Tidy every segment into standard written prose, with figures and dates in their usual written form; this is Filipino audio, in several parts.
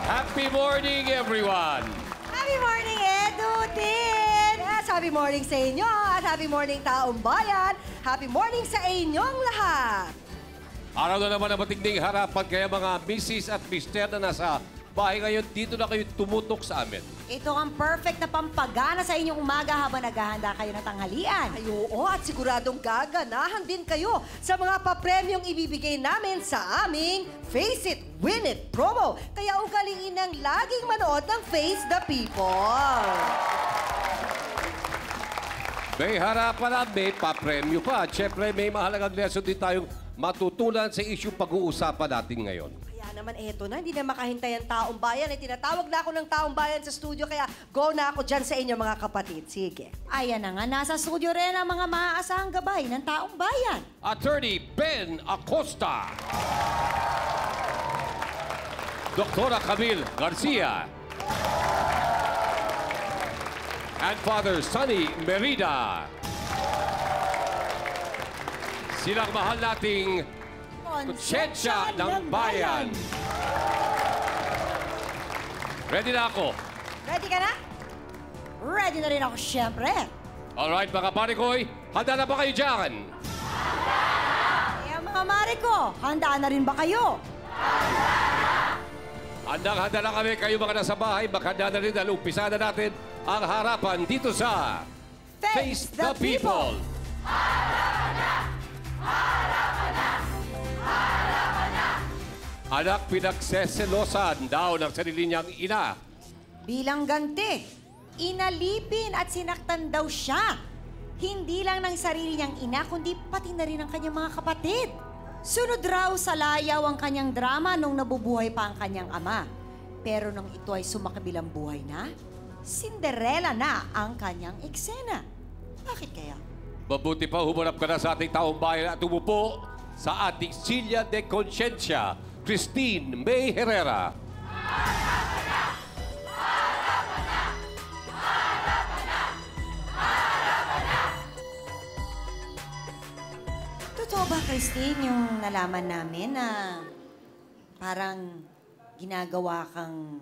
Happy morning, everyone! Happy morning, Edutin! Yes, happy morning sa inyo at happy morning taong bayan. Happy morning sa inyong lahat. Araw na naman ang matigning harapan kaya mga Mrs. at Mr. na nasa bahay ngayon, dito na kayo tumutok sa amin. Ito ang perfect na pampagana sa inyong umaga habang naghahanda kayo ng tanghalian. Ay, oo, at siguradong gaganahan din kayo sa mga papremyong ibibigay namin sa aming Face It, Win It promo. Kaya ugaliin ang laging manood ng Face the People. May harapan at may papremyo pa. At syempre, may mahalagang lesson din tayong matutunan sa issue pag-uusapan natin ngayon. Kaya naman eto na, hindi na makahintay ang taong bayan. Tinatawag na ako ng taong bayan sa studio, kaya go na ako dyan sa inyo mga kapatid. Sige. Ayan na nga, nasa studio rin ang mga maaasahang gabay ng taong bayan. Attorney Ben Acosta. Doktora Camille Garcia. And Father Sonny Merida. Silang mahal nating konsyensya ng bayan. Ready na ako. Ready ka na? Ready na rin ako, syempre. Alright, mga pare ko'y, handa na ba kayo dyan? Kaya mga mare ko, handa na rin ba kayo? Handang-handa na kami, kayo mga nasa bahay, maghanda na rin dahil umpisa na natin ang harapan dito sa Face the People. Anak pinagseselosan daw ng sarili niyang ina. Bilang ganti, inalipin at sinaktan daw siya. Hindi lang ng sarili niyang ina, kundi pati na rin ang kanyang mga kapatid. Sunod raw sa layaw ang kanyang drama nung nabubuhay pa ang kanyang ama. Pero nung ito ay sumakabilang buhay na, Cinderella na ang kanyang eksena. Bakit kaya? Mabuti pa humarap ka na sa ating taong bayan at umupo sa ating Silya de Conciencia, Christine May Herrera. Totoo ba, Christine, yung nalaman namin na parang ginagawa kang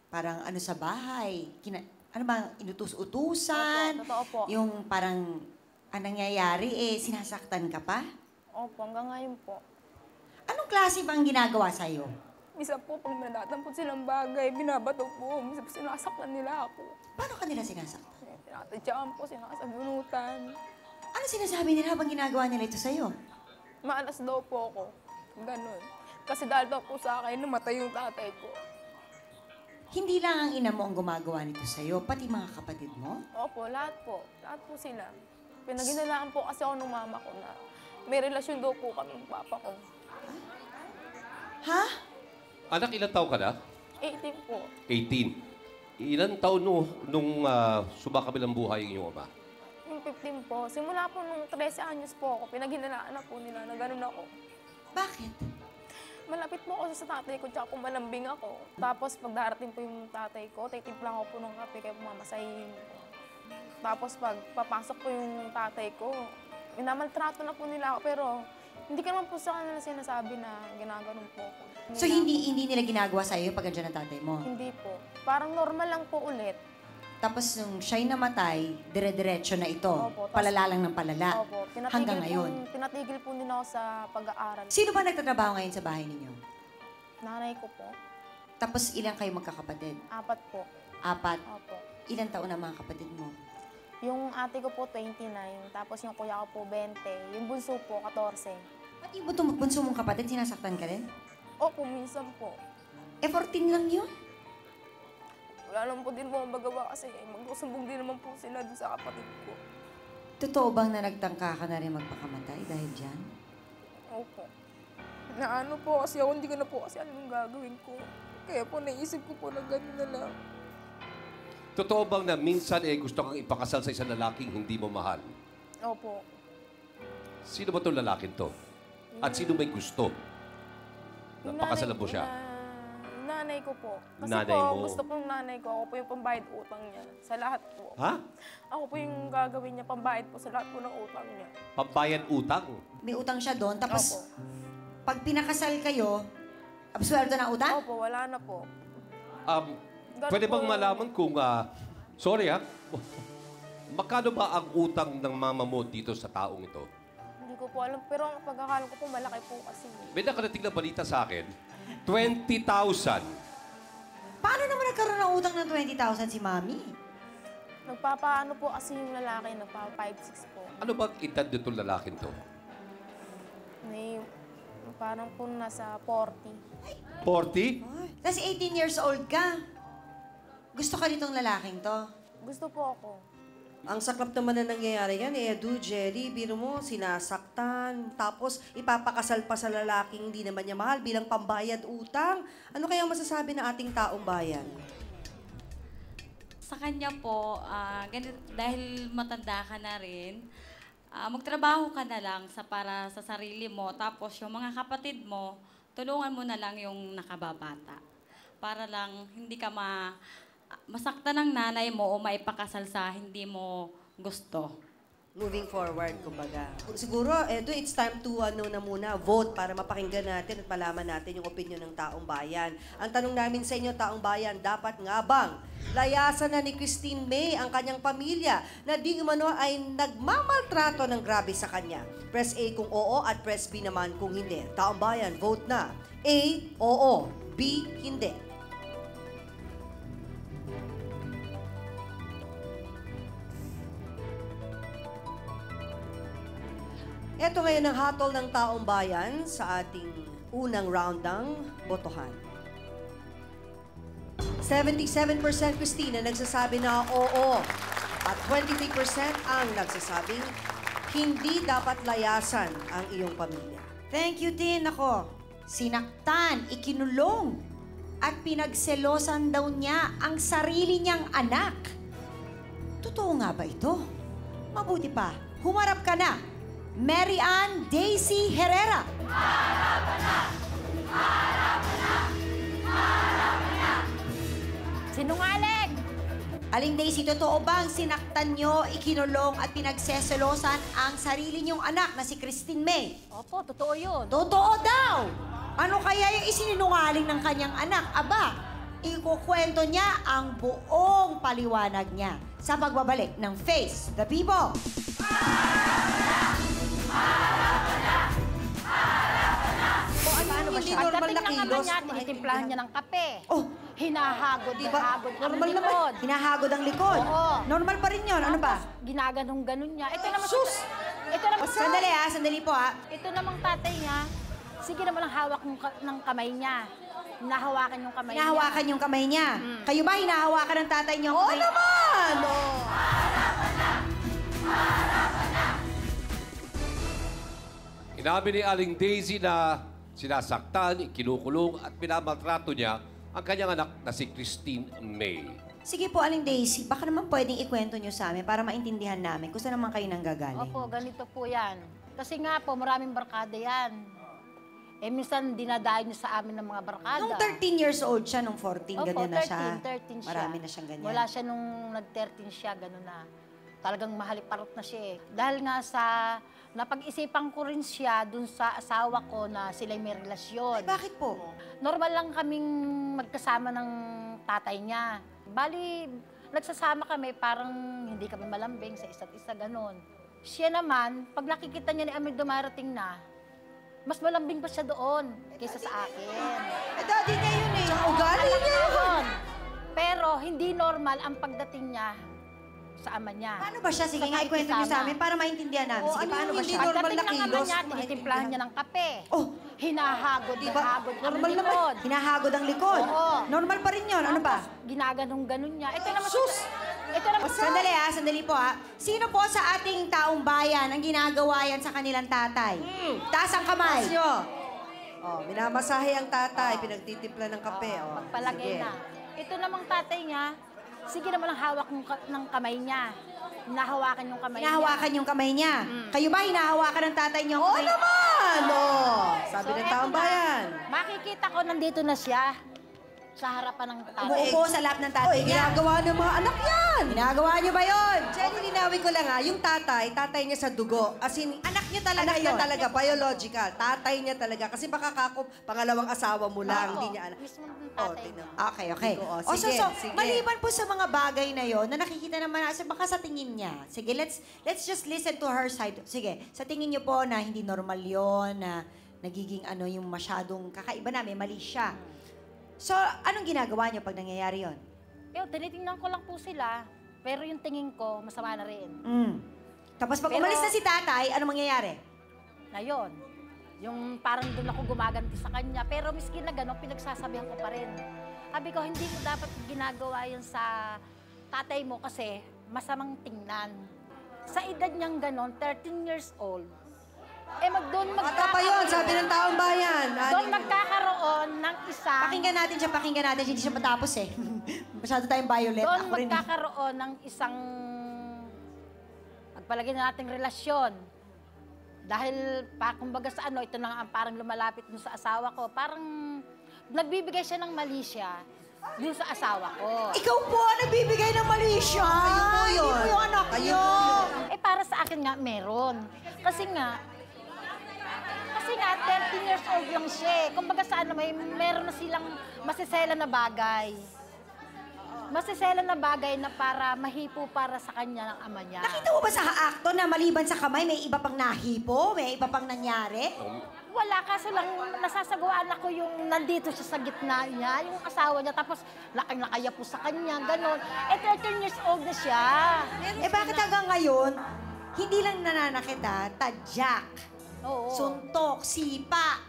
parang ano sa bahay? Ano ba, inutus-utusan? Opo, totoo po. Yung parang ang nangyayari, sinasaktan ka pa? Opo, hanggang ngayon po. Anong klase bang ginagawa sa'yo? Misa po, pag nanatampot silang bagay, binabato po. Misa po, sinasaktan nila ako. Paano ka nila sinasaktan? Tinatadyaan po, sinasabunutan. Ano sinasabi nila habang ginagawa nila ito sa'yo? Maalas daw po ako. Ganon. Kasi dahil daw po sa akin, namatay yung tatay ko. Hindi lang ang ina mo ang gumagawa nito sa'yo, pati mga kapatid mo? Opo, lahat po. Lahat po sila. Pinaginalaan po kasi ako ng mama ko na may relasyon daw po kami ng papa ko. Ha? Anak, ilang taon ka na? 18 po. 18. Ilang taon nung sumakabilang buhay ang iyong ama? Yung 15 po. Simula po nung 13 anyos po ako, pinaginalaan na po nila na gano'n ako. Bakit? Malapit po ako sa tatay ko, tsaka po malambing ako. Tapos pag darating po yung tatay ko, titimplang ako po ng kape kaya pumamasahin ko. Tapos pag papasok po yung tatay ko, minamaltrato na po nila ako, pero hindi ka naman po sa kanila sinasabi na ginaganon po ako. So hindi nila ginagawa sa'yo pag andyan ang tatay mo? Hindi po. Parang normal lang po ulit. Tapos nung siya'y namatay, dire-diretso na ito. Opo, Palala lang ng palala. Opo, Hanggang ngayon. Pinatigil po din ako sa pag-aaral. Sino ba nagtatrabaho ngayon sa bahay ninyo? Nanay ko po. Tapos ilang kayo magkakapatid? 4 po. 4. Opo. Ilang taon ang mga kapatid mo? Yung ate ko po 29, tapos yung kuya ko po 20, yung bunso po 14. Pati mo itong bunso mong kapatid, sinasaktan ka rin? Opo, minsan po. 14 lang yun? Wala naman po din po ang magawa kasi magsusumbong din naman po sila doon sa kapatid ko. Totoo bang na nagtangka ka na rin magpakamatay dahil dyan? Opo. Na ano po kasi ako, hindi ko na po kasi alam yung gagawin ko. Kaya po naisip ko po na gano'n na lang. Totoo bang na minsan gusto kang ipakasal sa isang lalaking hindi mo mahal? Opo. Sino ba itong lalaking to? At sino may gusto? Yung Napakasalan nanay mo ko siya. nanay ko po. Kasi Nanay po, mo. gusto po ng nanay ko, ako po yung pambayad utang niya. Sa lahat po. Ha? Ako po yung gagawin niya, pambayad po sa lahat po ng utang niya. Pambayad utang? May utang siya doon, tapos Opo. pag pinakasal kayo, absuelto na utang? Opo, wala na po. Pwede bang malaman kung, sorry ha, magkano ba ang utang ng mama mo dito sa taong ito? Hindi ko po alam, pero ang pagkakalam ko po, malaki po kasi. May nakarating na balita sa akin, 20,000. Paano naman nagkaroon ng utang ng 20,000 si Mami? Nagpapaano po kasi yung lalaki, nagpapa-5-6 po. Ano bang edad nitong lalaking to? May parang po nasa 40. 40? Tapos 18 years old ka. Gusto ka nitong lalaking to? Gusto po ako. Ang saklap naman na nangyayari yan, Edu, Jerry, biro mo, sinasaktan, tapos ipapakasal pa sa lalaking hindi naman niya mahal bilang pambayad utang. Ano kaya masasabi ng ating taong bayan? Sa kanya po, dahil matanda ka na rin, magtrabaho ka na lang para sa sarili mo. Tapos yung mga kapatid mo, tulungan mo na lang yung nakababata. Para lang hindi ka masaktan ng nanay mo o maipakasal sa hindi mo gusto. Moving forward, kumbaga. Siguro, Edu, it's time to vote para mapakinggan natin at malaman natin yung opinion ng taong bayan. Ang tanong namin sa inyo, taong bayan, dapat nga bang layasan na ni Christine May ang kanyang pamilya na di umano ay nagmamaltrato ng grabe sa kanya? Press A kung oo at press B naman kung hindi. Taong bayan, vote na. A, oo. B, hindi. Ito ngayon ang hatol ng taong bayan sa ating unang round ng botohan. 77% Christina nagsasabi na oo at 23% ang nagsasabing hindi dapat layasan ang iyong pamilya. Thank you din ako. Sinaktan, ikinulong, at pinagselosan daw niya ang sarili niyang anak. Totoo nga ba ito? Mabuti pa, humarap ka na. Mary Ann Daisy Herrera. Sinungaling! Aling Daisy, totoo bang sinaktan niyo, ikinulong at pinagseselosan ang sarili niyong anak na si Christine May? Opo, totoo yun. Totoo daw! Ano kaya yung isinungaling ng kanyang anak? Aba, ikukwento niya ang buong paliwanag niya sa pagbabalik ng Face the People. Paano ba siya? Normal na Pagdating ng ama kilos. niya, tinitimplahan niya ng kape. Oh, Hinahagod, Diba? hinahagod ang Normal naman. likod. hinahagod ang likod. Oo. Normal pa rin yun. Ano ba? Ginaganong-ganon niya. Ito naman, Sus! Sandali po ha. ito namang tatay niya, sige naman ang hawak ng kamay niya. Hinahawakan yung kamay Hinahawakan niya. yung kamay niya. Kayo ba hinahawakan ng tatay niyo? Oo naman! Inabi ni Aling Daisy na sinasaktan, kinukulong at pinamaltrato niya ang kanyang anak na si Christine May. Sige po, Aling Daisy, baka naman pwedeng ikwento niyo sa amin para maintindihan namin kung saan naman kayo nanggagaling. Opo, ganito po yan. Kasi nga po, maraming barkada yan. Eh, minsan dinadayo niyo sa amin ng mga barkada. Nung 13 years old siya, nung 14, Opo, ganyan na siya. 13 siya. Marami na siyang ganyan. Wala siya nung nag-13 siya, gano'n na. Talagang mahaliparot na siya eh. Dahil nga sa, napag-isipan ko rin siya dun sa asawa ko na sila'y may relasyon. Ay, bakit po? Normal lang kaming magkasama ng tatay niya. Bali, nagsasama kami, parang hindi kami malambing sa isa't isa, gano'n. Siya naman, pag nakikita niya ni Amir dumarating na, mas malambing pa siya doon kaysa sa akin. Eh, daddy niya yun eh. Tsaka ugali Alam niya. niya yun. Pero hindi normal ang pagdating niya sa ama niya. Paano ba siya? Sige Sa nga, ikwento niyo sa pakikisama. amin para maintindihan namin. Oo, Sige, ano paano yung ba hindi siya? normal Pagdating na ng ama kilos? niya, tinitimplahan niya ng kape. Oh, Hinahagod, Diba? hinahagod ang Normal naman. likod. hinahagod ang likod. Oo. Normal pa rin yun. Ano ba? Ginaganong-ganon niya. Ito naman, Sus! ito naman, Sandali po ha. Sino po sa ating taong bayan ang ginagawa yan sa kanilang tatay? Taas ang kamay. Taas nyo. Oh, minamasahe ang tatay, pinagtitimpla ng kape. Oh, sige. magpalagay na. Ito namang tatay niya, sige naman ang hawak ng kamay niya. Hinahawakan yung kamay Hinahawakan yung kamay niya. Kayo ba hinahawakan ng tatay niyo? Oo naman! Oh, sabi ng eto taong na. bayan. Makikita ko nandito na siya. sa harapan ng tatay. Umuupo sa lap ng tatay Oy, niya. ginagawa ng mga anak yan. Ginagawa niyo ba yun? Jenny, linawin ko lang yung tatay niya sa dugo. As in, Anak niyo talaga anak niya yun. talaga, biological. Tatay niya talaga. Kasi baka pangalawang asawa mo lang, Oo, hindi niya anak. mismo ng Oh, tatay tingnan. Okay, okay. Oo, sige, sige. Maliban po sa mga bagay na yon na nakikita naman baka sa tingin niya. Sige, let's just listen to her side. Sige, sa tingin niyo po na hindi normal yon na nagiging yung masyadong kakaiba na, may mali siya. So, anong ginagawa niyo pag nangyayari yon? Pero tinitingnan ko lang po sila, pero yung tingin ko, masama na rin. Tapos pag Pero- umalis na si tatay, ano mangyayari? Na yun. Yung parang doon ako gumaganti sa kanya. Pero miski na gano'n, pinagsasabihan ko pa rin. Sabi ko, hindi mo dapat ginagawa yun sa tatay mo kasi masamang tingnan. Sa edad niyang gano'n, 13 years old, doon Bata pa yun, sabi ng taong bayan. doon magkakaroon ng isang... Pakinggan natin siya, hindi siya matapos eh. Masyado tayong violet. Doon Ako rin. magkakaroon ng isang... Pagpalagay na nating relasyon. Dahil, kumbaga sa ito na nga ang parang lumalapit dun sa asawa ko. Parang nagbibigay siya ng mali siya dun sa asawa ko. Ikaw po ang nagbibigay ng mali siya. Kayo po yun. Hindi po yung anak Kayo niyo. po Para sa akin nga, meron. Kasi nga, 13 years old lang siya. Kumbaga sa meron na silang masisela na bagay. Masisela na bagay na para mahipo para sa kanya ng ama niya. Nakita mo ba sa akto na maliban sa kamay, may iba pang nahipo? May iba pang nangyari? Wala, kaso lang nasasagawaan ako yung nandito siya sa gitna niya, yung asawa niya, tapos nakaya po sa kanya, gano'n. 13 years old na siya. Bakit hanggang ngayon, hindi lang nananakita, tadyak, Oo. suntok, sipa.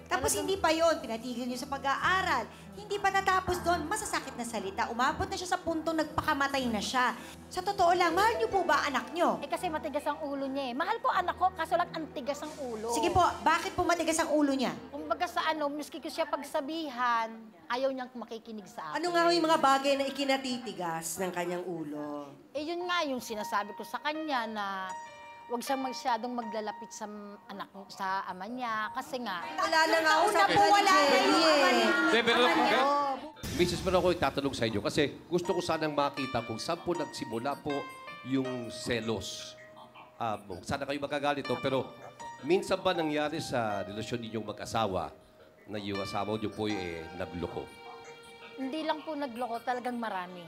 Tapos hindi pa yon, pinatigil niyo sa pag-aaral. Hindi pa natapos doon, masasakit na salita. Umabot na siya sa puntong nagpakamatay na siya. Sa totoo lang, mahal niyo po ba anak niyo? Kasi matigas ang ulo niya eh. Mahal ko anak ko, kaso lang ang tigas ang ulo. Sige po, bakit po matigas ang ulo niya? Kumbaga sa miski ko siya pagsabihan, ayaw niyang makikinig sa akin. Ano nga yung mga bagay na ikinatitigas ng kanyang ulo? Yun nga yung sinasabi ko sa kanya na huwag siyang masyadong maglalapit sa sa ama niya kasi nga Wala na nga Una po, wala na yung ama niya. Pero, Mrs. Pero ako itatanong sa inyo kasi gusto ko sanang makita kung saan po nagsimula po yung selos. Sana kayo magagalit, pero minsan ba nangyari sa relasyon ninyong mag-asawa na yung asawa niyo po nagloko? hindi lang po nagloko, talagang marami.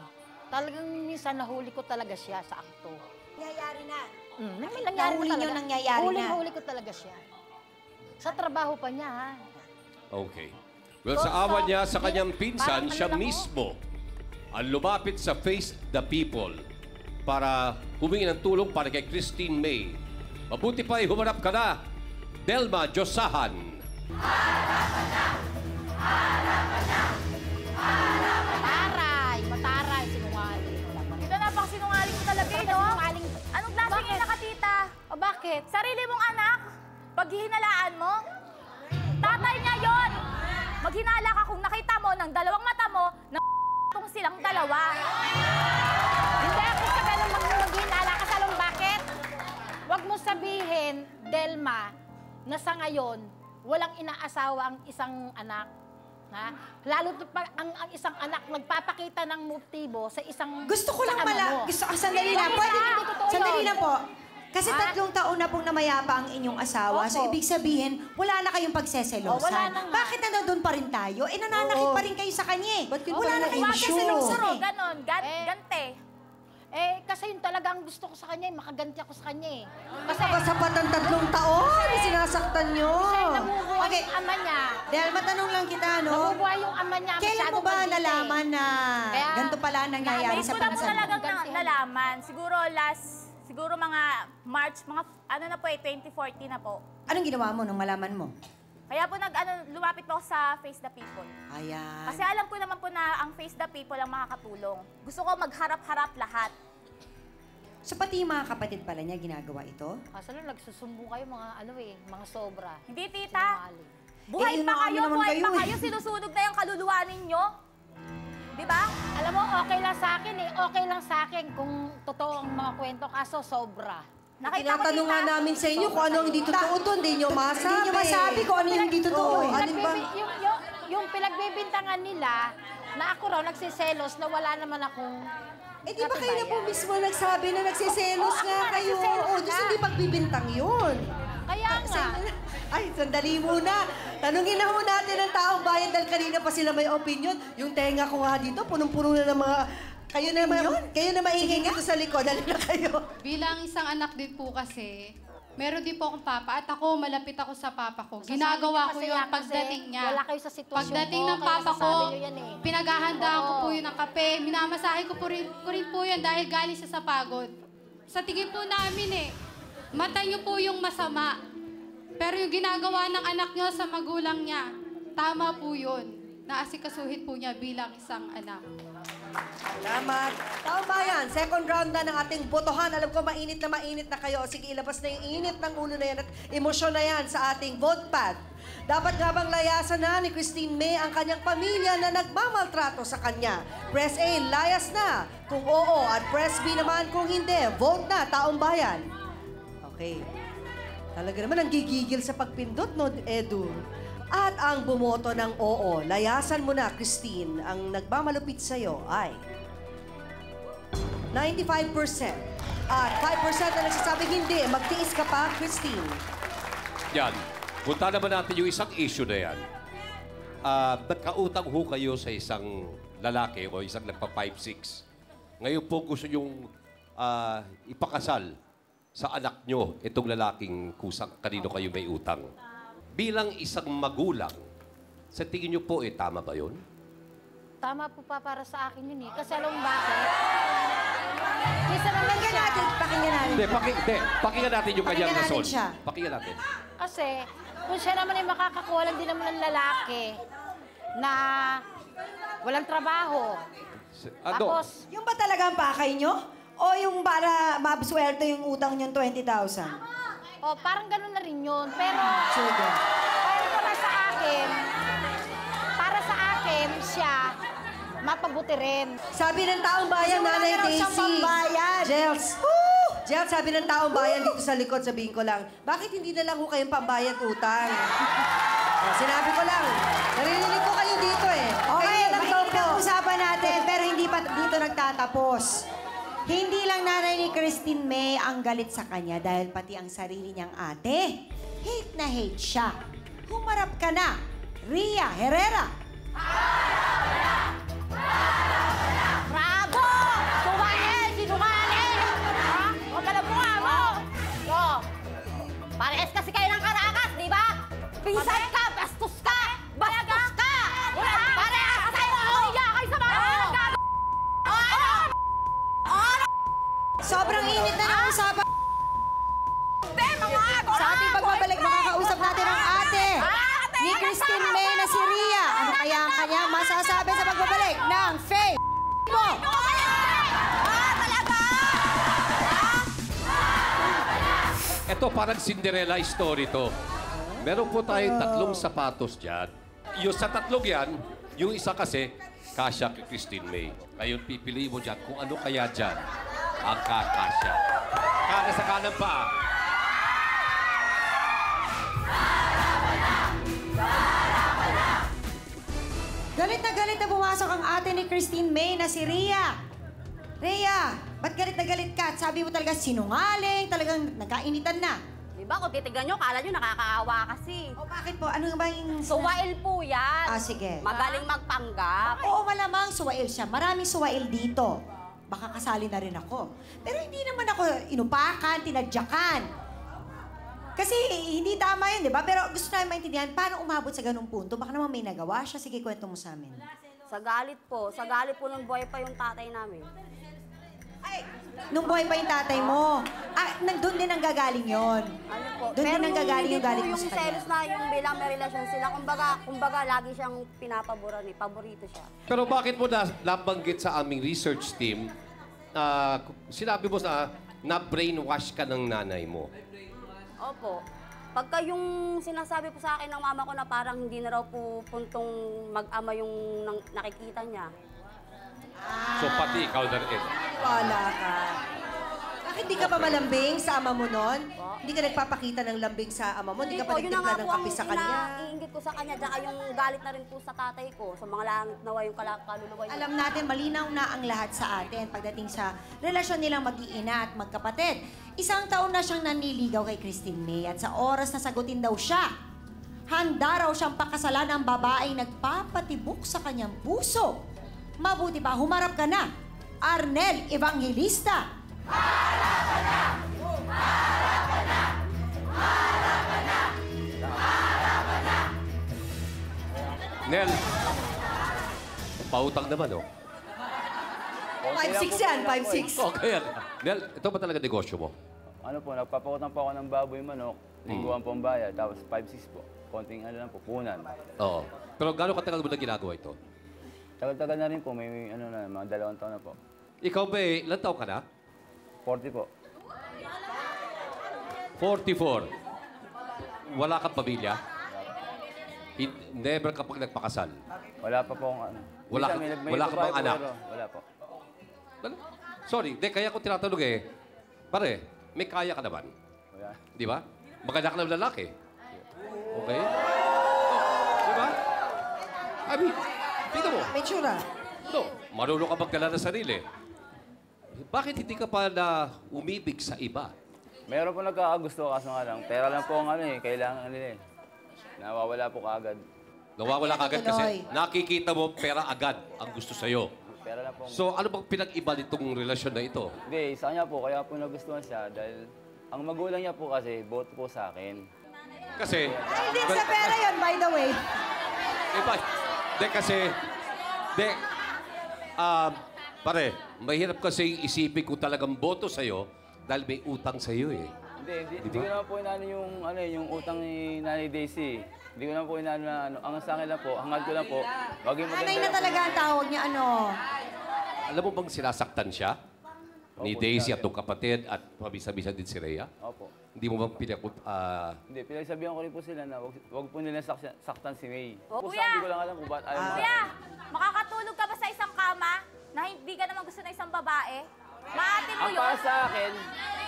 Talagang minsan nahuli ko talaga siya sa akto. Nangyayari na. May Nahuli niyo nangyayari na. Huli ko talaga siya. Sa trabaho pa niya, ha? Okay. Well, sa awa niya sa kanyang pinsan, Parang siya ano lang, mismo ang lumapit sa Face the People para humingi ng tulong para kay Christine May. Mabuti pa humarap ka na, Delma Josahan. Mataray, sinungaling. Ito na pang sinungaling mo talaga, eh, no? Anong klaseng ina ka, tita? O bakit? Sarili mong anak, paghihinalaan mo, tatay niya yon. Maghinala ka kung nakita mo ng dalawang mata mo na tong silang dalawa. Hindi ako sa ganun maghinala ka sa bakit? Huwag mo sabihin, Delma, na sa ngayon, walang inaasawa ang isang anak. Ha? Lalo pag ang isang anak nagpapakita ng motibo sa isang Gusto ko lang sa ama mo. sandali lang. Bakit Pwede, hindi totoo sandali yun? lang po. Kasi Ha? 3 taon na pong namayapa ang inyong asawa. So, Opo. ibig sabihin, wala na kayong pagseselosan. wala na nga. Bakit na doon pa rin tayo? Nananakit pa rin kayo sa kanya eh. Ba't yun Wala pa na rin kayong issue? selosan Saro, eh. ganon, gante. Kasi yun talaga ang gusto ko sa kanya, makaganti ako sa kanya eh. Kasi Sapat ang 3 taon, sinasaktan nyo. nabubuhay Okay. yung ama niya. Dahil matanong lang kita, no? Nabubuhay yung ama niya. Kailan mo masyadong ba maldita eh. nalaman na Kaya- ganito pala ang nangyayari Ngayon sa ko na po pinsan mo? talagang Gantihan. nalaman. Siguro mga March, mga 2014 na po. Anong ginawa mo nung malaman mo? Kaya po lumapit po ako sa Face the People. Ayan. Kasi alam ko naman po na ang Face the People ang makakatulong. Gusto ko magharap-harap lahat. So pati yung mga kapatid pala niya ginagawa ito? Kaso lang, nagsusumbo kayo mga sobra. Hindi, tita. Sinungaling. Buhay yun pa ang kayo, naman buhay kayo pa eh. kayo. Sinusunog na yung kaluluwa ninyo. Di ba? Alam mo, okay lang sa akin eh. Okay lang sa akin kung totoo ang mga kwento, kaso sobra. Nakita ko, Tinatanong nga tita. namin sa inyo kung ano ang hindi totoo doon, hindi nyo masabi. Hindi niyo masabi kung ano yung hindi totoo. Oo, eh. alin ba? yung pinagbibintangan nila na ako raw nagsiselos na wala naman akong Eh, di ba kayo na po katibayan. mismo nagsabi na nagsiselos Oo, nga kayo? nagsiselos Oo, Diyos, ka. hindi pagbibintang yun. Kaya nga. Ay, sandali muna. Tanungin na ho natin ang taong bayan dahil kanina pa sila may opinion. Yung tenga ko nga dito, punong-puno na ng mga... Kayo na maingay dito sa likod. Dali na kayo. Bilang isang anak din po kasi, meron din po akong papa at ako, malapit ako sa papa ko. Ginagawa ko Kasi yun kasi pagdating niya. Wala kayo sa sitwasyon Pagdating ko, ng kaya papa ko, nasasabi nyo yan eh. pinaghahandaan ko Oo. po yun ng kape. Minamasahe ko po rin po yan dahil galing siya sa pagod. Sa tingin po namin mata niyo po yung masama. Pero yung ginagawa ng anak niyo sa magulang niya, tama po yun. Naasikasuhin po niya bilang isang anak. Salamat. Taong bayan, second round na ng ating botohan. Alam ko mainit na kayo. Sige, ilabas na yung init ng ulo na yan at emosyon na yan sa ating vote pad. Dapat nga bang layasan na ni Christine May ang kanyang pamilya na nagmamaltrato sa kanya? Press A, layas na. Kung oo, at press B naman kung hindi. Vote na, taong bayan. Okay. Talaga naman ang gigigil sa pagpindot, no, Edu? At ang bumoto ng oo, layasan mo na, Christine, ang nagmamalupit sa'yo ay 95%. At 5% na nagsasabing hindi. Magtiis ka pa, Christine. Yan. Punta naman natin yung isang issue na yan. Nagkautang ho kayo sa isang lalaki o isang nagpa-5'6". Ngayon po gusto nyong ipakasal sa anak nyo itong lalaking kusang kanino kayo may utang. Bilang isang magulang, sa tingin nyo po, tama ba yun? Tama po pa para sa akin yun eh. Kasi alam mo bakit? Kisa naman siya. Pakinggan natin. Hindi, pakinggan natin yung kanyang Pakinggan natin rason. siya. Pakinggan natin. Kasi kung siya naman ay makakakuha lang din naman ng lalaki na walang trabaho. Ano? Tapos, Yung ba talaga ang pakay nyo? O yung para mabswerte yung utang nyo 20,000? parang ganun na rin yun. Pero, Sugar. para sa akin, siya, mapabuti rin. Sabi ng taong bayan, Nanay Daisy. Jels. Jels, sabi ng taong bayan dito sa likod, sabihin ko lang, bakit hindi na lang ho kayong pambayad utang? Sinabi ko lang, narinig ko kayo dito eh. Okay, Kayo lang daw mainit po. ang usapan natin, pero hindi pa dito nagtatapos. Hindi lang nanay ni Christine May ang galit sa kanya dahil pati ang sarili niyang ate, hate na hate siya. Humarap ka na, Ria Herrera. Bravo! Suwain! Sinungaling! Ha? Huwag ka na bunga mo! So, parehas kasi kayo ng karakas, di ba? Pisay ka! Bastos ka! Bastos ka! Parehas kayo! Iya kayo sa mga gago! Sobrang init na ng usapan. Sa ating pagbabalik, makakausap natin ang ate ni Christine May na si Ria. Ano kaya ang kanyang masasabi sa pagbabalik ng Faith mo? Ito parang Cinderella story to. Meron po tayong tatlong sapatos dyan. Yung sa tatlong yan, yung isa kasi, kasya kay Christine May. Ngayon, pipiliin mo dyan kung ano kaya dyan ang kakasya. Kaka sa kanan pa. Galit na pumasok ang ate ni Christine May na si Ria. Ria, ba't galit na galit ka? At sabi mo talaga sinungaling, talagang nagkainitan na. Di ba, kung titignan nyo, kala nyo nakakaawa kasi. O bakit po? Ano ba yung... Suwail po yan. Sige. Magaling magpanggap. Oo, malamang suwail siya. Maraming suwail dito. Baka kasali na rin ako. Pero hindi naman ako inupakan, tinadyakan. Kasi hindi tama yun, di ba? Pero gusto namin maintindihan, paano umabot sa ganung punto? Baka naman may nagawa siya. Sige, kwento mo sa amin. Sa galit po nung buhay pa yung tatay namin. Ay, nung buhay pa yung tatay mo, doon din ang gagaling yon. Ano po? Doon din ang gagaling yung galit mo yung sa kanya. selos na yung bilang may relasyon sila. Kumbaga lagi siyang pinapaboran eh. Paborito siya. Pero bakit mo nabanggit sa aming research team, sinabi mo na brainwash ka ng nanay mo? Opo. Pagka yung sinasabi po sa akin ng mama ko na parang hindi na raw po puntong mag-ama yung nakikita niya. So pati ikaw na rin. Wala ka. Bakit di ka pa malambing sa ama mo noon? Hindi ka nagpapakita ng lambing sa ama mo? Hindi ka pa yun na nagtimpla nga ng po kape ang sa kanya? iniingit ko sa kanya. Tsaka yung galit na rin po sa tatay ko. Sa mga langit nawa yung kaluluwa. Alam natin, malinaw na ang lahat sa atin pagdating sa relasyon nilang mag-iina at magkapatid. Isang taon na siyang nanliligaw kay Christine May at sa oras na sagutin daw siya, handa raw siyang pakasalan ang babaeng nagpapatibok sa kanyang puso. Mabuti pa, humarap ka na, Arnel Evangelista. Nel, pautang naman, oh. 5'6" yan, 5'6". Okay, yan. Nel, ito ba talaga negosyo mo? Ano po, nagpapakutang po ako ng baboy manok, lingguan po ang bayad, tapos 5-6 po. Konting ano lang po, punan. Oo. Pero gano'ng katagal mo na ginagawa ito? Tagal-tagal na rin po, may ano na, mga 2 taon na po. Ikaw ba, ilan taon ka na? 40 po. 44. Wala kang pamilya? Never ka pag nagpakasal? Wala pa po akong ano. Wala ka- Minsan, may wala ka babae bang po, anak? pero Wala po. Ano? Sorry, kaya ko tinatanong eh. Pare, may kaya ka naman. Wala. Di ba? Maganda ka ng lalaki. Okay? Oh, di ba? I mean, tingnan mo. May tsura. No, marunong ka magdala ng sarili. Bakit hindi ka pa na umibig sa iba? Meron po nagkakagusto, kaso nga lang, pera lang po ang ano eh, kailangan nila eh. Nawawala po kaagad. Nawawala ka agad kasi Tuloy. nakikita mo pera agad ang gusto sa'yo. Pera lang po. So, ano bang pinag-iba nitong relasyon na ito? Hindi, sa kanya po, kaya po nagustuhan siya dahil ang magulang niya po kasi, boto po sa akin. Kasi... Ay, din sa pera yun, by the way. Iba. De kasi... De... Pare, mahirap kasi isipin kung talagang boto sa'yo dahil may utang sa'yo eh. Hindi ko naman po inaano yung, ano, yung utang ni Nanay Daisy. Hindi ko naman po inaano na ano. Ang sa akin lang po, hangad ko lang po, maging maganda. Nanay na talaga ang tawag niya, ano? Alam mo bang sinasaktan siya? Ni Opo, Daisy dati. at itong kapatid at mabisa-bisa din si Rhea? Opo. Hindi mo bang Hindi, pinagsabihan ko rin po sila na wag po nila saktan si May. Oh, Kung kuya! saan, hindi ko lang alam kung ba't ayaw sa Kuya, makakatulog ka ba sa isang kama na hindi ka naman gusto ng isang babae? Maatin mo Ang yun? para sa akin,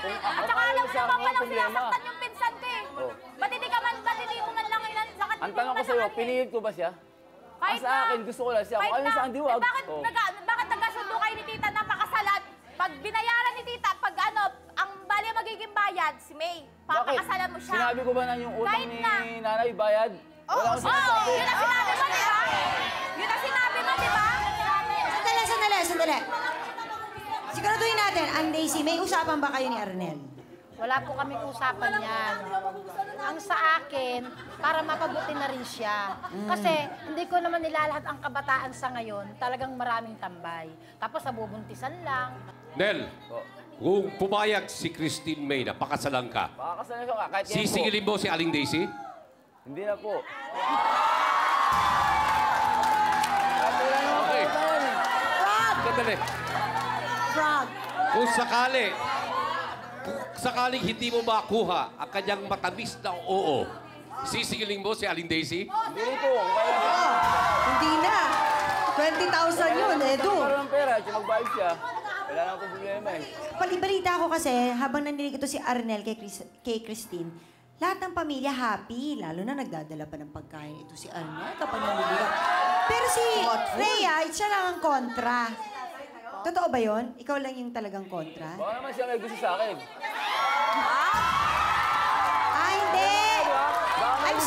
kung At saka alam mo sa naman akin, palang problema. sinasaktan yung pinsan ko eh. Oh. Ba't hindi mo man lang ilalakad Ang tanong ko sa'yo, pinilit ko ba siya? Kahit Ang sa akin, gusto ko lang siya. Kung ayaw sa akin, di wag. Oh. Bakit nagkasundo kayo ni tita na pakasalan? Pag binayaran ni tita, pag ano, ang bali magiging bayad, si May, papakasalan mo siya. Sinabi ko ba na yung utang Kahit ni na. nanay bayad? Wala akong sinasabi. Yun ang sinabi mo, di ba? Yun ang sinabi mo, di ba? Sandali. Siguraduhin natin, ang Daisy, may usapan ba kayo ni Arnel? Wala po kaming usapan yan. Ang sa akin, para mapabuti na rin siya. Kasi hindi ko naman nilalahad ang kabataan sa ngayon, talagang maraming tambay. Tapos nabubuntisan lang. Nel, kung pumayag si Christine May na pakasalan ka, Pakakasalan ko ka, kahit yan po. sisingilin mo si Aling Daisy? Hindi na po. Okay. Sandali. Frog. Kung sakaling hindi mo makuha ang kanyang matamis na oo, sisingilin mo si Aling Daisy? Hindi rin po. Kaya Hindi na. 20,000 yun, Edu. parang pera, siya magbayad siya. Wala na po problema eh. Palibalita ko kasi, habang naninig ito si Arnel kay Christine, lahat ng pamilya happy, lalo na nagdadala pa ng pagkain ito si Arnel kapag naniligaw. Pero si Rhea, siya lang ang kontra. Totoo ba yon? Ikaw lang yung talagang kontra? Baka naman siya may gusto sa akin. Ah, hindi! I'm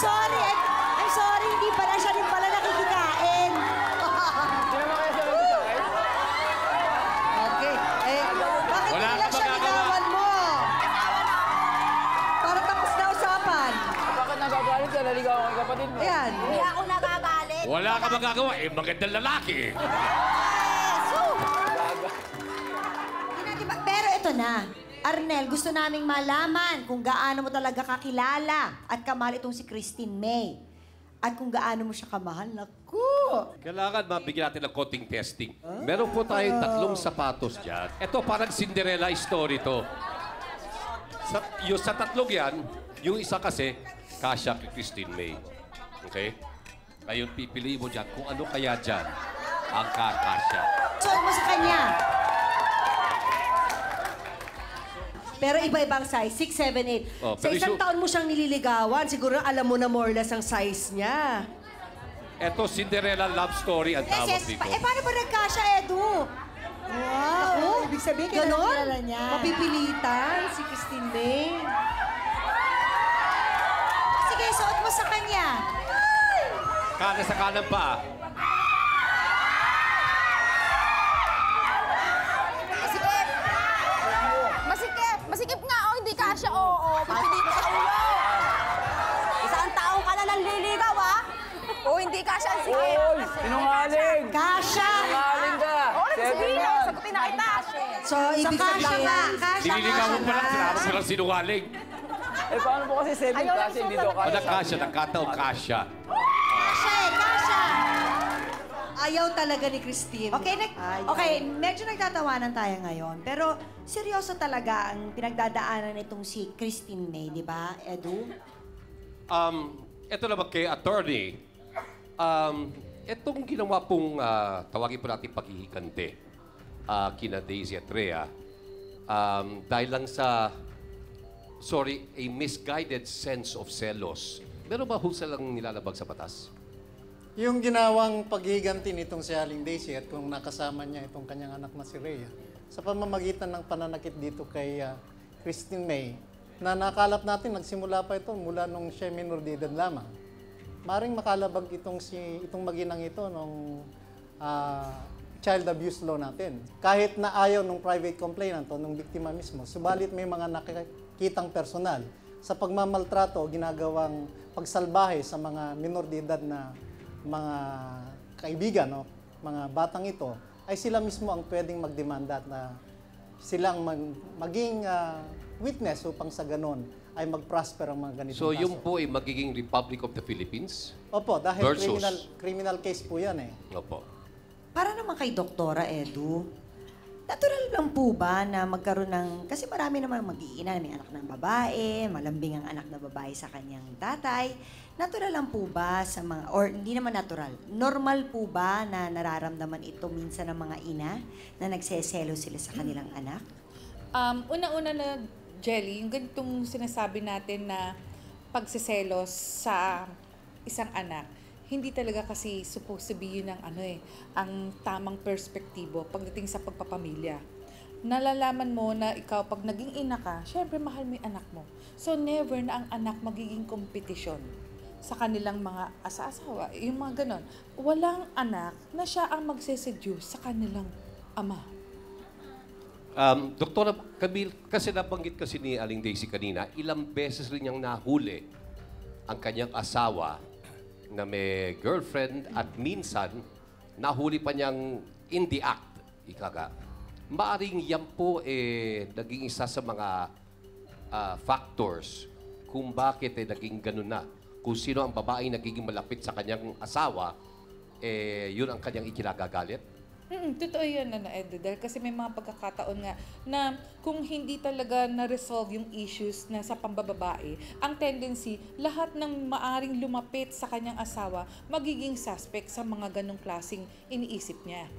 sorry, hindi pala siya rin pala nakikikain. Hindi naman kaya siya may gusto sa akin. Okay. Eh, bakit Wala hindi lang kang siya magagawa. ligawan mo? Para tapos na usapan. Bakit nagagalit ka? Naligaw ako kay kapatid mo. Ayan. Hindi ako nagagalit. Wala ka magagawa, eh magandang lalaki. Pero ito na, Arnel, gusto naming malaman kung gaano mo talaga kakilala at kamahal itong si Christine May. At kung gaano mo siya kamahal. Naku! Kailangan mabigyan natin ng konting testing. Meron po tayong 3 sapatos dyan. Ito parang Cinderella story to. Sa 3 yan, yung isa kasi, kasya kay Christine May. Okay? Ngayon, pipiliin mo dyan kung ano kaya dyan ang kakasya. Suot mo sa kanya. Pero iba-ibang size, 6, 7, 8. Oh, Sa pero isang taon mo siyang nililigawan, siguro alam mo na more or less ang size niya. Eto, Cinderella love story ang tawag Yes, yes. dito. Paano ba nagkasya, Edu? Wow! Ibig sabihin, Ganon? kilala niya. Mapipilitan si Christine May. Sige, suot mo sa kanya. Kanan sa kanan pa. Masikip! Masikip nga, oh, hindi kasha, oo. Pipilit sa ulo. Isang taong ka na nanliligaw, ha? Oh, hindi kasha ang sikip. Oy! Sinungaling! Kasha! Sinungaling ka! Sabihin Seven na, yan! sagutin na kita. So, ibig kasha sabihin, nga, kasha. Nililigaw mo pala, sinabi mo lang sinungaling. Eh, paano po kasi 7 Ayaw lang kasi hindi daw susunod. O, kaya? nagkasya, nagkataong kasya. Kasha eh, kasha. ayaw talaga ni Christine. Okay, Ayaw. okay, medyo nagtatawanan tayo ngayon. Pero seryoso talaga ang pinagdadaanan nitong si Christine May, di ba, Edu? Ito naman kay attorney. Itong ginawa pong, tawagin po natin paghihikante, kina Daisy at Rhea, dahil lang sa, a misguided sense of selos. Meron ba hulsa lang nilalabag sa batas? Yung ginawang paghiganti nitong si Aling Daisy at kung nakasama niya itong kanyang anak na si Rhea, sa pamamagitan ng pananakit dito kay Christine May, na nakalap natin, nagsimula pa ito mula nung siya minor de edad lamang. Maring makalabag itong maginang ito nung child abuse law natin. Kahit na ayaw nung private complainant o nung biktima mismo, subalit may mga nakikitang personal sa pagmamaltrato, ginagawang pagsalbahe sa mga minor de edad na mga kaibigan, no? Mga batang ito, ay sila mismo ang pwedeng magdemanda at na silang maging witness upang sa ganon ay mag-prosper ang mga ganitong So, kaso. yung po ay magiging Republic of the Philippines? Opo, dahil Versus? criminal case po yan eh. Opo. Para naman kay Doktora Edu, natural lang po ba na magkaroon ng... Kasi marami naman mag-iina, may anak ng babae, malambing ang anak na babae sa kanyang tatay. Natural lang po ba sa mga... Or hindi naman natural. Normal po ba na nararamdaman ito minsan ng mga ina na nagseselo sila sa kanilang anak? Una-una na, Jelly, yung ganitong sinasabi natin na pagsiselos sa isang anak, hindi talaga kasi supposed to be yun ang tamang perspektibo pagdating sa pagpapamilya. Nalalaman mo na ikaw, pag naging ina ka, syempre mahal mo yung anak mo. So never na ang anak magiging kompetisyon sa kanilang mga asawa, yung mga ganon. Walang anak na siya ang magseseduce sa kanilang ama. Doktora Camille, kasi nabanggit kasi ni Aling Daisy kanina, ilang beses rin niyang nahuli ang kanyang asawa na may girlfriend at minsan nahuli pa niyang in the act, ikaga. Maaring yan po naging isa sa mga factors kung bakit naging ganun na. Kung sino ang babae nagiging malapit sa kanyang asawa, yun ang kanyang ikinagagalit. Totoo yan, Edu, dahil kasi may mga pagkakataon nga na kung hindi talaga na-resolve yung issues na sa pambababae, ang tendency, lahat ng maaring lumapit sa kanyang asawa, magiging suspect sa mga ganong klaseng iniisip niya.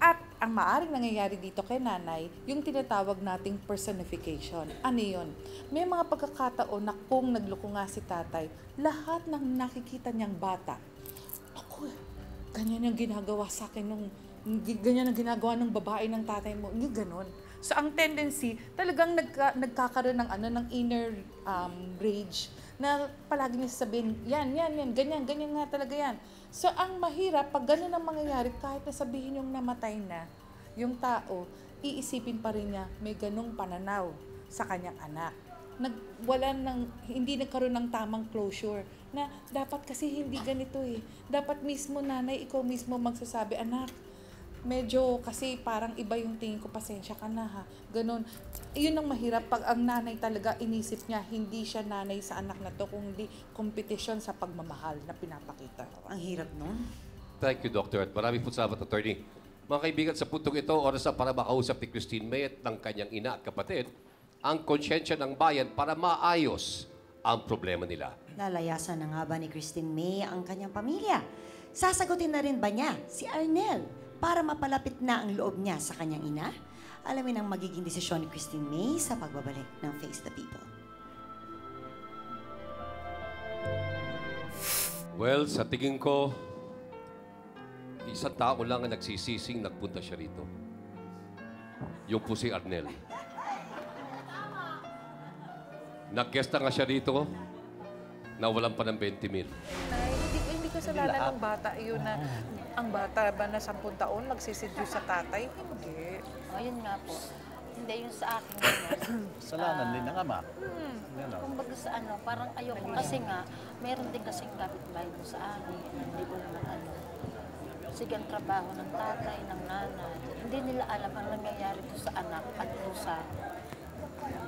At ang maaring nangyayari dito kay nanay, yung tinatawag nating personification. Ano yun? May mga pagkakataon na kung nagloko nga si tatay, lahat ng nakikita niyang bata, ako, ganyan yung ginagawa sa akin nung ganyan ang ginagawa ng babae ng tatay mo. Yung ganon. So, ang tendency, talagang nagkakaroon ng inner rage na palagi niya sabihin, yan, ganyan nga talaga yan. So, ang mahirap, pag ganon ang mangyayari, kahit na sabihin yung namatay na, yung tao, iisipin pa rin niya, may ganong pananaw sa kanyang anak. Hindi nagkaroon ng tamang closure na dapat kasi hindi ganito eh. Dapat mismo nanay, ikaw mismo magsasabi, anak, medyo kasi parang iba yung tingin ko, pasensya ka na ha. Ganon. Yun ang mahirap pag ang nanay talaga inisip niya, hindi siya nanay sa anak na to, kundi kompetisyon sa pagmamahal na pinapakita. Ang hirap nun. Thank you, Doctor. At maraming po salamat, Attorney. Mga kaibigan, sa puntong ito, oras na para makausap ni Christine May at ng kanyang ina at kapatid ang konsyensya ng bayan para maayos ang problema nila. Lalayasan na nga ba ni Christine May ang kanyang pamilya? Sasagutin na rin ba niya si Arnel para mapalapit na ang loob niya sa kanyang ina? Alamin ang magiging desisyon ni Christine May sa pagbabalik ng Face the People. Well, sa tingin ko, isang tao lang ang nagsisising nagpunta siya rito. Yung po si Arnel. Nag-guest nga siya dito, nawalan pa ng 20 mil. Hindi kasalanan ng bata yun na ang bata ba na 10 taon magsiseduce sa tatay? Hindi. Ayun nga po. Hindi yung sa akin. Gano'n. Kasalanan din ng ama. Kumbaga sa ano, parang ayoko. Kasi nga, meron din kasing kapitbahay mo sa akin. Hindi ko naman ano. Sige ang trabaho ng tatay, ng nanay. Hindi nila alam ang nangyayari to sa anak at to sa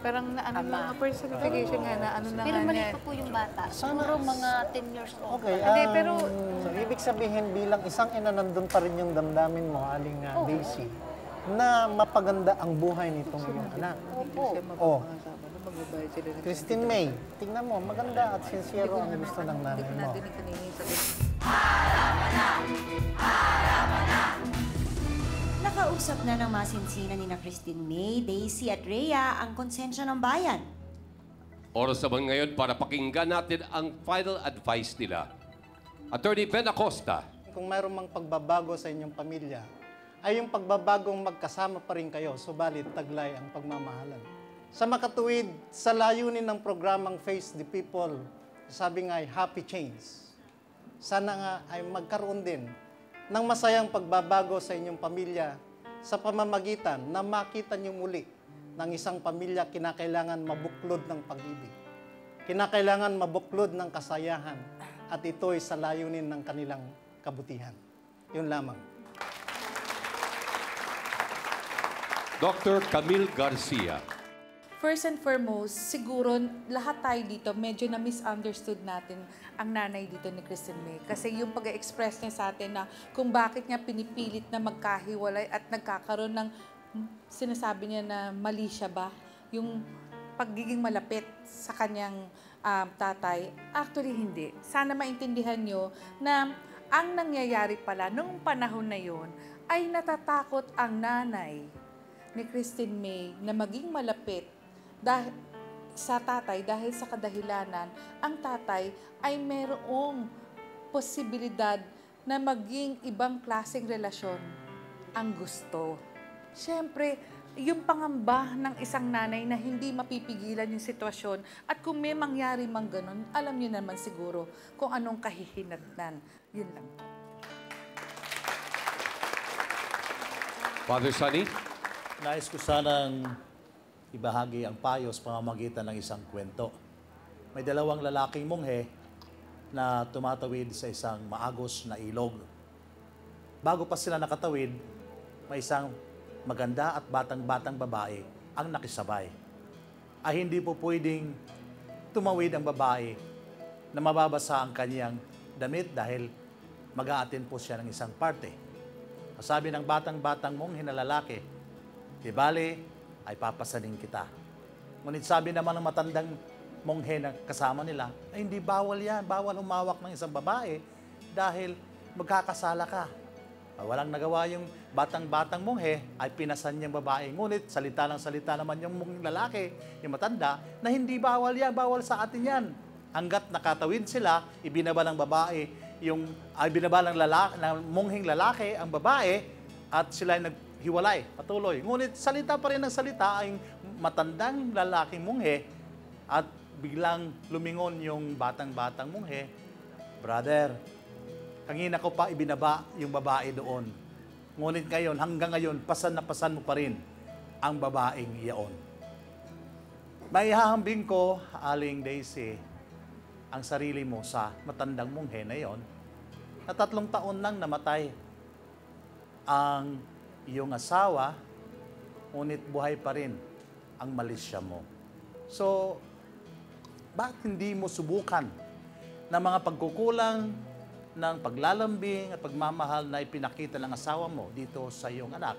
Parang na ano ama. na personification nga na ano na Pero nga mali yan. pa po yung bata. Siguro mga 10 years old. Okay, Hindi, pero so, ibig sabihin bilang isang ina nandun pa rin yung damdamin mo, Aling Daisy, na mapaganda ang buhay nitong iyong anak. Oh. Christine May, tingnan mo, maganda at sincero ang gusto ng nanay mo. Nakausap na ng masinsinan ni na Christine May, Daisy at Rhea ang konsensya ng bayan. Oras naman ngayon para pakinggan natin ang final advice nila. Attorney Ben Acosta. Kung mayroon mang pagbabago sa inyong pamilya, ay yung pagbabagong magkasama pa rin kayo, subalit taglay ang pagmamahalan. Sa makatuwid, sa layunin ng programang Face the People, sabi nga ay happy change. Sana nga ay magkaroon din ng masayang pagbabago sa inyong pamilya sa pamamagitan na makita niyo muli ng isang pamilya kinakailangan mabuklod ng pag-ibig. Kinakailangan mabuklod ng kasayahan at ito'y sa layunin ng kanilang kabutihan. Yun lamang. Dr. Camille Garcia. First and foremost, siguro lahat tayo dito medyo na misunderstood natin ang nanay dito ni Christine May. Kasi yung pag-express niya sa atin na kung bakit niya pinipilit na magkahiwalay at nagkakaroon ng sinasabi niya na mali siya ba? Yung pagiging malapit sa kanyang tatay, actually hindi. Sana maintindihan niyo na ang nangyayari pala noong panahon na yon ay natatakot ang nanay ni Christine May na maging malapit sa tatay dahil sa kadahilanan, ang tatay ay mayroong posibilidad na maging ibang klaseng relasyon ang gusto. Siyempre, yung pangamba ng isang nanay na hindi mapipigilan yung sitwasyon at kung may mangyari mang ganun, alam niyo naman siguro kung anong kahihinatnan. Yun lang. Father Sonny. Nais ko sanang ibahagi ang payo sa pamamagitan ng isang kwento. May dalawang lalaking monghe na tumatawid sa isang maagos na ilog. Bago pa sila nakatawid, may isang maganda at batang-batang babae ang nakisabay. Ay hindi po pwedeng tumawid ang babae na mababasa ang kanyang damit dahil mag-a-attend po siya ng isang party. Sabi ng batang-batang monghe na lalaki, di bale, ay papasanin kita. Ngunit sabi naman ng matandang monghe na kasama nila, ay hindi bawal yan, bawal humawak ng isang babae dahil magkakasala ka. Walang nagawa yung batang-batang monghe, ay pinasan niyang babae. Ngunit salita ng salita naman yung lalaki, yung matanda, na hindi bawal yan, bawal sa atin yan. Hanggat nakatawid sila, ibinaba ng babae, binaba ng mongheng lalaki ang babae, at sila ay hiwalay, patuloy. Ngunit salita pa rin ng salita ay matandang lalaking monghe at biglang lumingon yung batang-batang monghe. Brother, kanina ko pa ibinaba yung babae doon. Ngunit ngayon, hanggang ngayon, pasan na pasan mo pa rin ang babaeng iyon. Maihahambing ko, Aling Daisy, ang sarili mo sa matandang monghe na iyon na 3 taon lang namatay ang iyong asawa, ngunit buhay pa rin ang malisya mo. So, bakit hindi mo subukan na mga pagkukulang ng paglalambing at pagmamahal na ipinakita ng asawa mo dito sa iyong anak,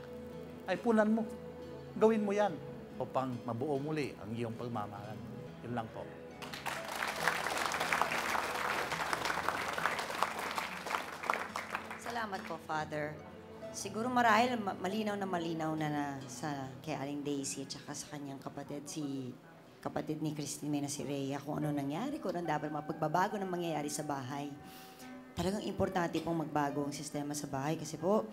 ay punan mo. Gawin mo yan upang mabuo muli ang iyong pagmamahalan. Yun lang po. Salamat po, Father. Siguro marahil malinaw na sa kay Aling Daisy at saka sa kanyang kapatid ni Christine May na si Rhea kung ano nangyari, kung ano dapat mapagbabago ng mangyayari sa bahay. Talagang importante pong magbago ang sistema sa bahay kasi po,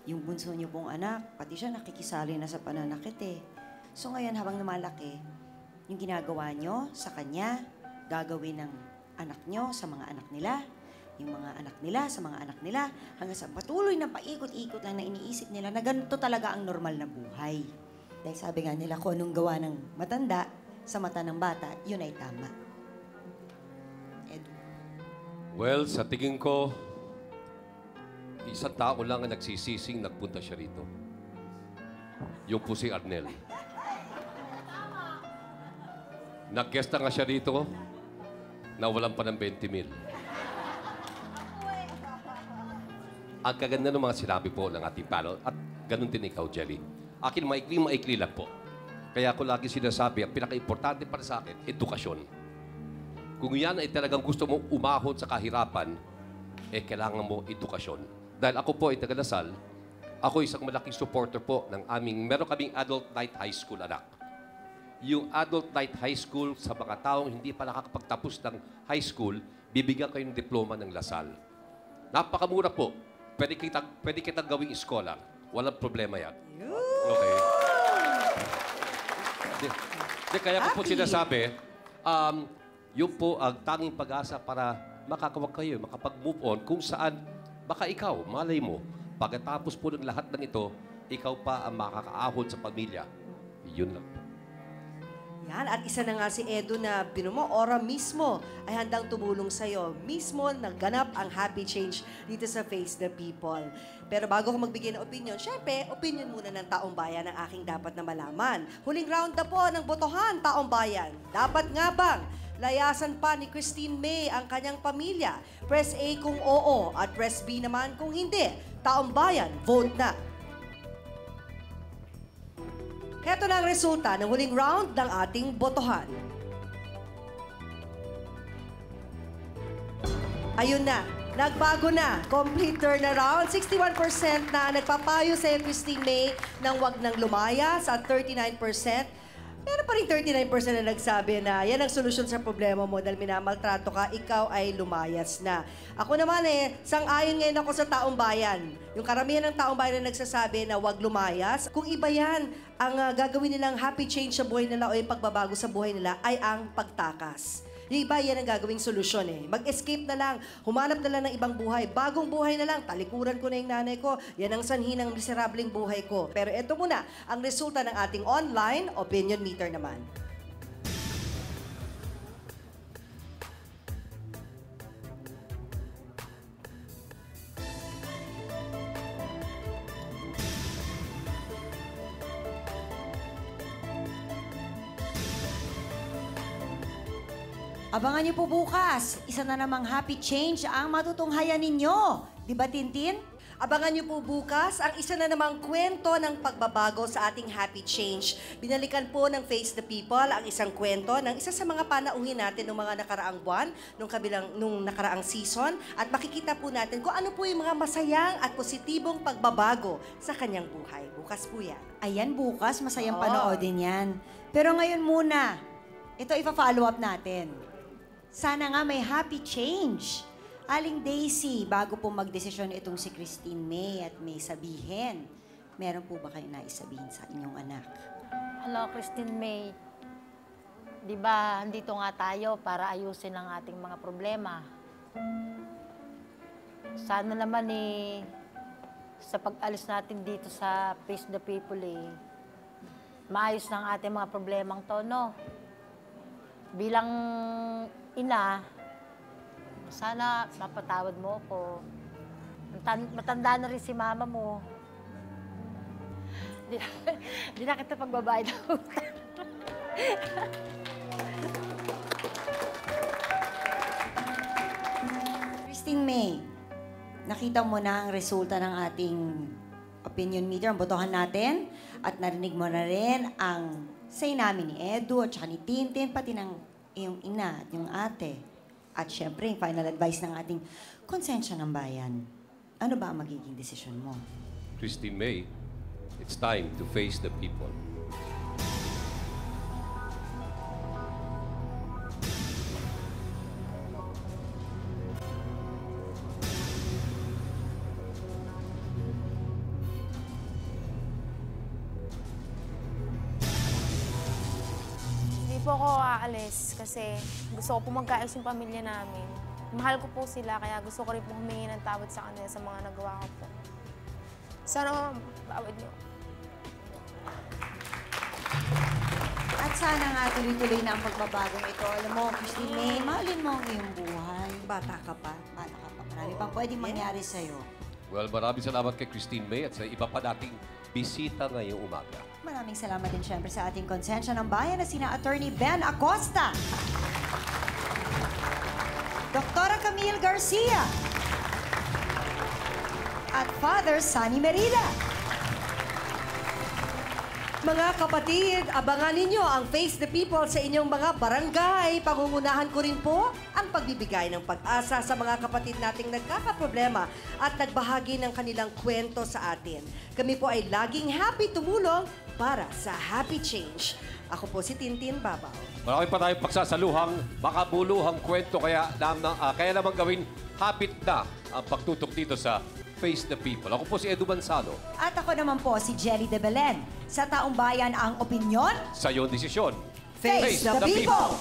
yung bunso niyo pong anak, pati siya nakikisali na sa pananakit eh. So ngayon habang lumalaki, yung ginagawa niyo sa kanya, gagawin ng anak niyo sa mga anak nila, yung mga anak nila sa mga anak nila, hanggang sa patuloy na paikot-ikot lang na iniisip nila na ganito talaga ang normal na buhay. Dahil sabi nga nila, kung anong gawa ng matanda sa mata ng bata, yun ay tama. Edu. Well, sa tingin ko, isang tao lang ang nagsisising nagpunta siya rito. Yung po si Arnel. Nag-guest na nga siya rito, nawalan pa ng 20,000. Ang kaganda ng mga sinabi po ng ating panel, at ganun din ikaw, Jelly. Akin, maikli lang po. Kaya ako lagi sinasabi, ang pinaka-importante para sa akin, edukasyon. Kung yan ay talagang gusto mong umahon sa kahirapan, kailangan mo edukasyon. Dahil ako po ay taga-Lasal, ako isang malaking supporter po ng meron kaming adult night high school, anak. Yung adult night high school sa mga taong hindi pa nakakapagtapos ng high school, bibigyan kayo ng diploma ng Lasal. Napakamura po. Pwede kitang gawing scholar. Walang problema yan. Okay? Kaya ko po sinasabi, yun po ang tanging pag-asa para makakawag kayo, makapag-move on kung saan, baka ikaw, malay mo, pagkatapos po ng lahat ng ito, ikaw pa ang makakaahon sa pamilya. Yun lang. Yan, at isa na nga si Edu na binumo, ora mismo ay handang tumulong sa'yo. Mismo nagganap ang happy change dito sa Face the People. Pero bago ko magbigay ng opinion, syempre, opinion muna ng taong bayan ang aking dapat na malaman. Huling round na po ng botohan, taong bayan. Dapat nga bang layasan pa ni Christine May ang kanyang pamilya? Press A kung oo at press B naman kung hindi. Taong bayan, vote na. Heto na ang resulta ng huling round ng ating botohan. Ayun na, nagbago na. Complete turnaround. 61% na nagpapayo sa Christine May nang wag nang lumayas at 39%. Meron pa rin 39% na nagsabi na yan ang solusyon sa problema mo dahil minamaltrato ka, ikaw ay lumayas na. Ako naman sang-ayon ngayon ako sa taong bayan. Yung karamihan ng taong bayan na nagsasabi na wag lumayas, kung iba yan, ang gagawin nilang happy change sa buhay nila o yung pagbabago sa buhay nila ay ang pagtakas. Yung iba, yan ang gagawing solusyon Mag-escape na lang, humanap na lang ng ibang buhay, bagong buhay na lang, talikuran ko na yung nanay ko, yan ang sanhi ng miserableng buhay ko. Pero eto muna, ang resulta ng ating online opinion meter naman. Abangan niyo po bukas. Isa na namang happy change ang matutunghayan ninyo. Di ba, Tintin? Abangan niyo po bukas ang isa na namang kwento ng pagbabago sa ating happy change. Binalikan po ng Face the People ang isang kwento ng isa sa mga panauhin natin ng mga nakaraang buwan, nung nakaraang season, at makikita po natin kung ano po yung mga masayang at positibong pagbabago sa kanyang buhay. Bukas po yan. Ayan, bukas. Masayang panoodin yan. Pero ngayon muna, ito ipa-follow up natin. Sana nga may happy change. Aling Daisy, bago po magdesisyon itong si Christine May at may sabihin, meron po ba kayo naisabihin sa inyong anak? Hello, Christine May. Di ba, andito nga tayo para ayusin ang ating mga problema. Sana naman sa pag-alis natin dito sa Face the People maayos na ang ating mga problemang to, no? Bilang ina, sana mapatawad mo ko. Matanda na rin si mama mo. Di na kita pagbabayad ng utang. Christine May, nakita mo na ang resulta ng ating opinion meter, ang botohan natin, at narinig mo na rin ang say namin ni Edu at saka ni Tintin, pati ng iyong ina at yung ate. At syempre, yung final advice ng ating konsensya ng bayan. Ano ba ang magiging desisyon mo? Christine May, it's time to face the people. Hindi po ako aalis kasi gusto ko po magkaayos yung pamilya namin. Mahal ko po sila kaya gusto ko rin po humingi ng tawad sa kanila sa mga nagawa ko po. Sana tawad niyo. At sana nga tuloy-tuloy na ang pagbabagong ito. Alam mo, Christine May, mahalin mo ang iyong buhay. Bata ka pa. Bata ka pa. Marami pang pwedeng mangyari sa'yo. Well, maraming salamat kay Christine May at sa iba pa nating bisita ngayong umaga. Maraming salamat din syempre sa ating konsensya ng bayan na sina Attorney Ben Acosta, Dr. Camille Garcia, at Father Sunny Merida. Mga kapatid, abangan ninyo ang Face the People sa inyong mga barangay. Pangungunahan ko rin po ang pagbibigay ng pag-asa sa mga kapatid nating nagkakaproblema at nagbahagi ng kanilang kwento sa atin. Kami po ay laging happy tumulong para sa happy change. Ako po si Tintin Babaw. Marami pa tayong pagsasaluhang, makabuluhang kwento kaya naman gawin habit na ang pagtutok dito sa Face the People. Ako po si Edu Manzano. At ako naman po si Jelly de Belen. Sa Taong Bayan ang opinyon, Sa iyong desisyon. Face the People!